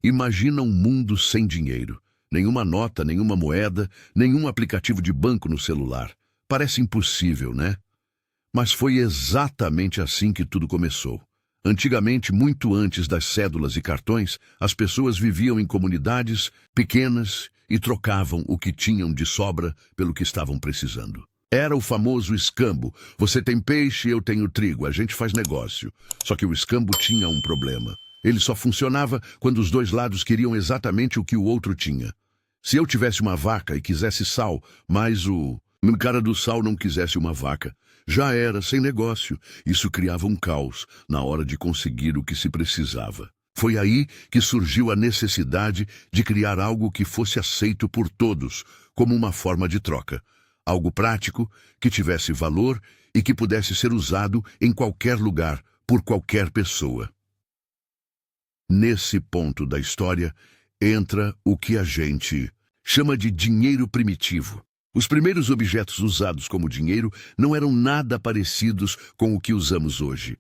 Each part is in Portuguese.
Imagina um mundo sem dinheiro. Nenhuma nota, nenhuma moeda, nenhum aplicativo de banco no celular. Parece impossível, né? Mas foi exatamente assim que tudo começou. Antigamente, muito antes das cédulas e cartões, as pessoas viviam em comunidades pequenas e trocavam o que tinham de sobra pelo que estavam precisando. Era o famoso escambo. Você tem peixe, eu tenho trigo, a gente faz negócio. Só que o escambo tinha um problema. Ele só funcionava quando os dois lados queriam exatamente o que o outro tinha. Se eu tivesse uma vaca e quisesse sal, mas o cara do sal não quisesse uma vaca, já era sem negócio. Isso criava um caos na hora de conseguir o que se precisava. Foi aí que surgiu a necessidade de criar algo que fosse aceito por todos, como uma forma de troca. Algo prático, que tivesse valor e que pudesse ser usado em qualquer lugar, por qualquer pessoa. Nesse ponto da história, entra o que a gente chama de dinheiro primitivo. Os primeiros objetos usados como dinheiro não eram nada parecidos com o que usamos hoje.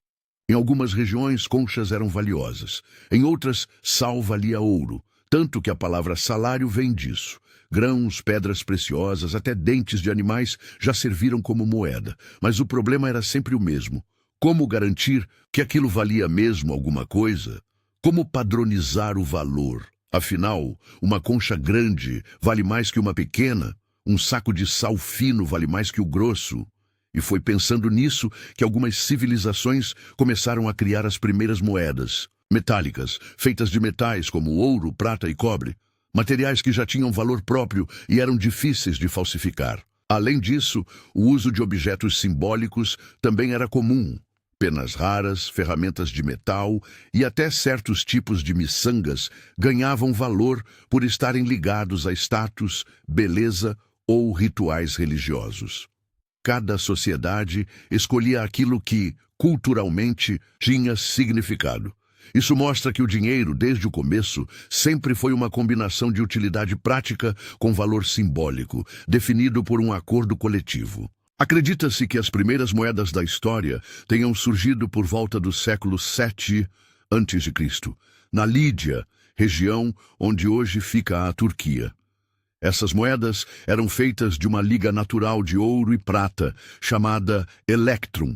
Em algumas regiões, conchas eram valiosas. Em outras, sal valia ouro, tanto que a palavra salário vem disso. Grãos, pedras preciosas, até dentes de animais já serviram como moeda. Mas o problema era sempre o mesmo. Como garantir que aquilo valia mesmo alguma coisa? Como padronizar o valor? Afinal, uma concha grande vale mais que uma pequena? Um saco de sal fino vale mais que o grosso? E foi pensando nisso que algumas civilizações começaram a criar as primeiras moedas, metálicas, feitas de metais como ouro, prata e cobre, materiais que já tinham valor próprio e eram difíceis de falsificar. Além disso, o uso de objetos simbólicos também era comum. Penas raras, ferramentas de metal e até certos tipos de miçangas ganhavam valor por estarem ligados a status, beleza ou rituais religiosos. Cada sociedade escolhia aquilo que, culturalmente, tinha significado. Isso mostra que o dinheiro, desde o começo, sempre foi uma combinação de utilidade prática com valor simbólico, definido por um acordo coletivo. Acredita-se que as primeiras moedas da história tenham surgido por volta do século VII a.C., na Lídia, região onde hoje fica a Turquia. Essas moedas eram feitas de uma liga natural de ouro e prata, chamada electrum,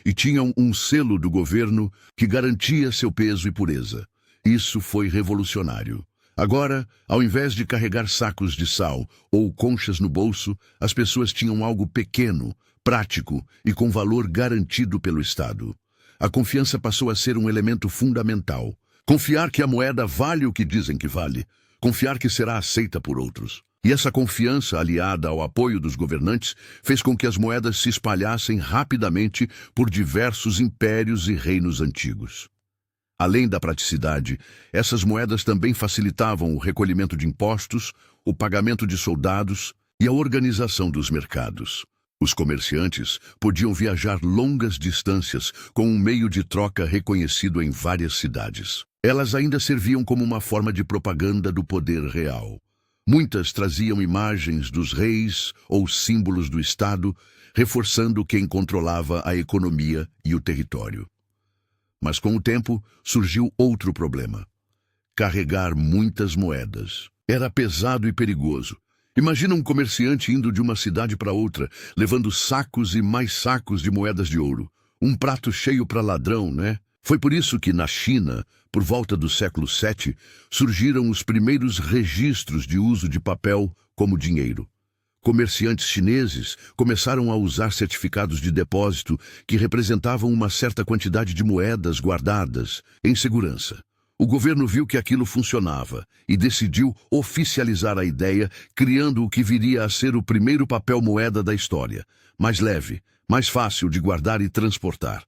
e tinham um selo do governo que garantia seu peso e pureza. Isso foi revolucionário. Agora, ao invés de carregar sacos de sal ou conchas no bolso, as pessoas tinham algo pequeno, prático e com valor garantido pelo Estado. A confiança passou a ser um elemento fundamental. Confiar que a moeda vale o que dizem que vale. Confiar que será aceita por outros. E essa confiança, aliada ao apoio dos governantes, fez com que as moedas se espalhassem rapidamente por diversos impérios e reinos antigos. Além da praticidade, essas moedas também facilitavam o recolhimento de impostos, o pagamento de soldados e a organização dos mercados. Os comerciantes podiam viajar longas distâncias com um meio de troca reconhecido em várias cidades. Elas ainda serviam como uma forma de propaganda do poder real. Muitas traziam imagens dos reis ou símbolos do Estado, reforçando quem controlava a economia e o território. Mas com o tempo surgiu outro problema. Carregar muitas moedas. Era pesado e perigoso. Imagina um comerciante indo de uma cidade para outra, levando sacos e mais sacos de moedas de ouro. Um prato cheio para ladrão, né? Foi por isso que na China, por volta do século VII, surgiram os primeiros registros de uso de papel como dinheiro. Comerciantes chineses começaram a usar certificados de depósito que representavam uma certa quantidade de moedas guardadas em segurança. O governo viu que aquilo funcionava e decidiu oficializar a ideia, criando o que viria a ser o primeiro papel-moeda da história. Mais leve, mais fácil de guardar e transportar.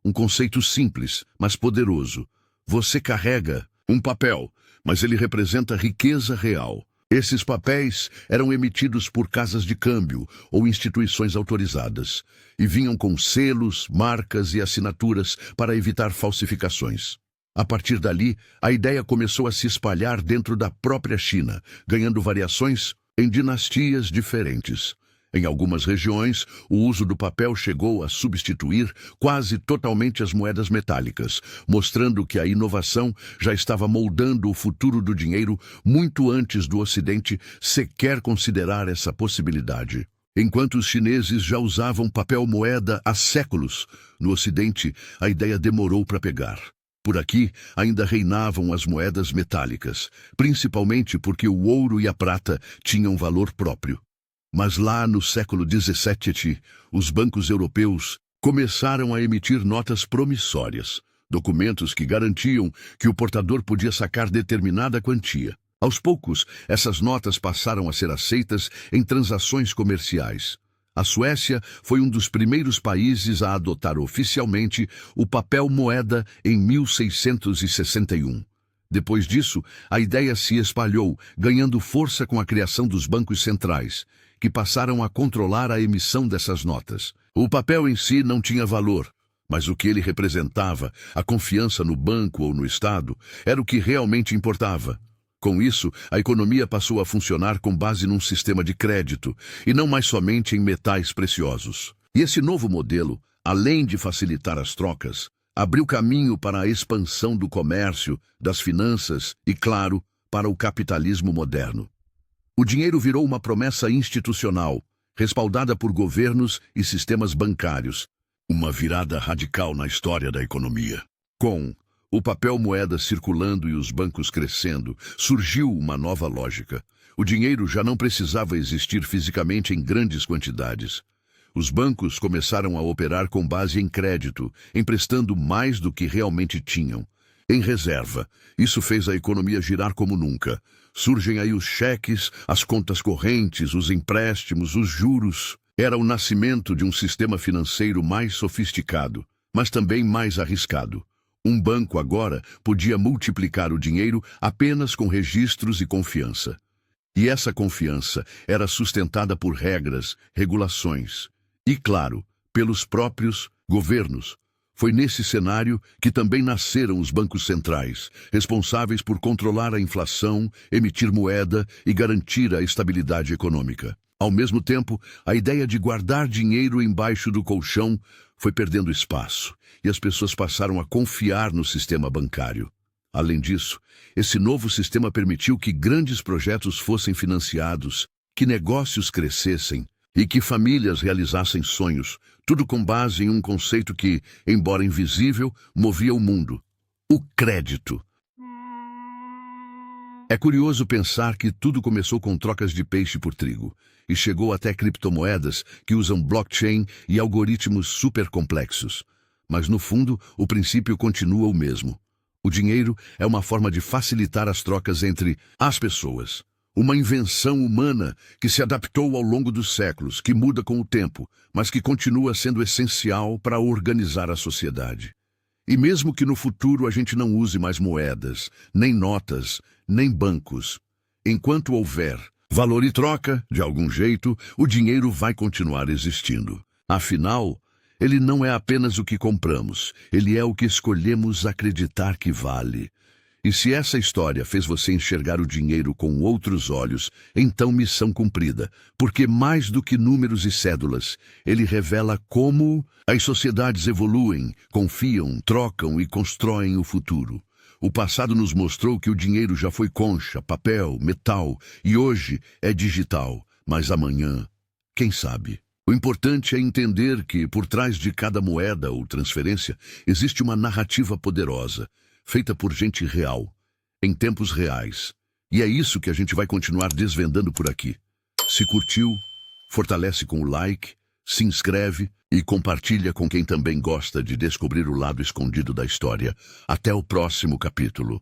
Um conceito simples, mas poderoso. Você carrega um papel, mas ele representa riqueza real. Esses papéis eram emitidos por casas de câmbio ou instituições autorizadas e vinham com selos, marcas e assinaturas para evitar falsificações. A partir dali, a ideia começou a se espalhar dentro da própria China, ganhando variações em dinastias diferentes. Em algumas regiões, o uso do papel chegou a substituir quase totalmente as moedas metálicas, mostrando que a inovação já estava moldando o futuro do dinheiro muito antes do Ocidente sequer considerar essa possibilidade. Enquanto os chineses já usavam papel moeda há séculos, no Ocidente a ideia demorou para pegar. Por aqui ainda reinavam as moedas metálicas, principalmente porque o ouro e a prata tinham valor próprio. Mas lá no século XVII, os bancos europeus começaram a emitir notas promissórias, documentos que garantiam que o portador podia sacar determinada quantia. Aos poucos, essas notas passaram a ser aceitas em transações comerciais. A Suécia foi um dos primeiros países a adotar oficialmente o papel moeda em 1661. Depois disso, a ideia se espalhou, ganhando força com a criação dos bancos centrais, que passaram a controlar a emissão dessas notas. O papel em si não tinha valor, mas o que ele representava, a confiança no banco ou no Estado, era o que realmente importava. Com isso, a economia passou a funcionar com base num sistema de crédito, e não mais somente em metais preciosos. E esse novo modelo, além de facilitar as trocas, abriu caminho para a expansão do comércio, das finanças e, claro, para o capitalismo moderno. O dinheiro virou uma promessa institucional, respaldada por governos e sistemas bancários, uma virada radical na história da economia. Com o papel moeda circulando e os bancos crescendo, surgiu uma nova lógica. O dinheiro já não precisava existir fisicamente em grandes quantidades. Os bancos começaram a operar com base em crédito, emprestando mais do que realmente tinham. Em reserva, isso fez a economia girar como nunca. Surgem aí os cheques, as contas correntes, os empréstimos, os juros. Era o nascimento de um sistema financeiro mais sofisticado, mas também mais arriscado. Um banco agora podia multiplicar o dinheiro apenas com registros e confiança. E essa confiança era sustentada por regras, regulações e, claro, pelos próprios governos. Foi nesse cenário que também nasceram os bancos centrais, responsáveis por controlar a inflação, emitir moeda e garantir a estabilidade econômica. Ao mesmo tempo, a ideia de guardar dinheiro embaixo do colchão foi perdendo espaço, e as pessoas passaram a confiar no sistema bancário. Além disso, esse novo sistema permitiu que grandes projetos fossem financiados, que negócios crescessem e que famílias realizassem sonhos, tudo com base em um conceito que, embora invisível, movia o mundo: o crédito. É curioso pensar que tudo começou com trocas de peixe por trigo e chegou até criptomoedas que usam blockchain e algoritmos supercomplexos. Mas, no fundo, o princípio continua o mesmo. O dinheiro é uma forma de facilitar as trocas entre as pessoas. Uma invenção humana que se adaptou ao longo dos séculos, que muda com o tempo, mas que continua sendo essencial para organizar a sociedade. E mesmo que no futuro a gente não use mais moedas, nem notas, nem bancos, enquanto houver valor e troca, de algum jeito, o dinheiro vai continuar existindo. Afinal, ele não é apenas o que compramos, ele é o que escolhemos acreditar que vale. E se essa história fez você enxergar o dinheiro com outros olhos, então missão cumprida, porque mais do que números e cédulas, ele revela como as sociedades evoluem, confiam, trocam e constroem o futuro. O passado nos mostrou que o dinheiro já foi concha, papel, metal, e hoje é digital, mas amanhã, quem sabe? O importante é entender que, por trás de cada moeda ou transferência, existe uma narrativa poderosa, feita por gente real, em tempos reais. E é isso que a gente vai continuar desvendando por aqui. Se curtiu, fortalece com o like, se inscreve e compartilha com quem também gosta de descobrir o lado escondido da história. Até o próximo capítulo.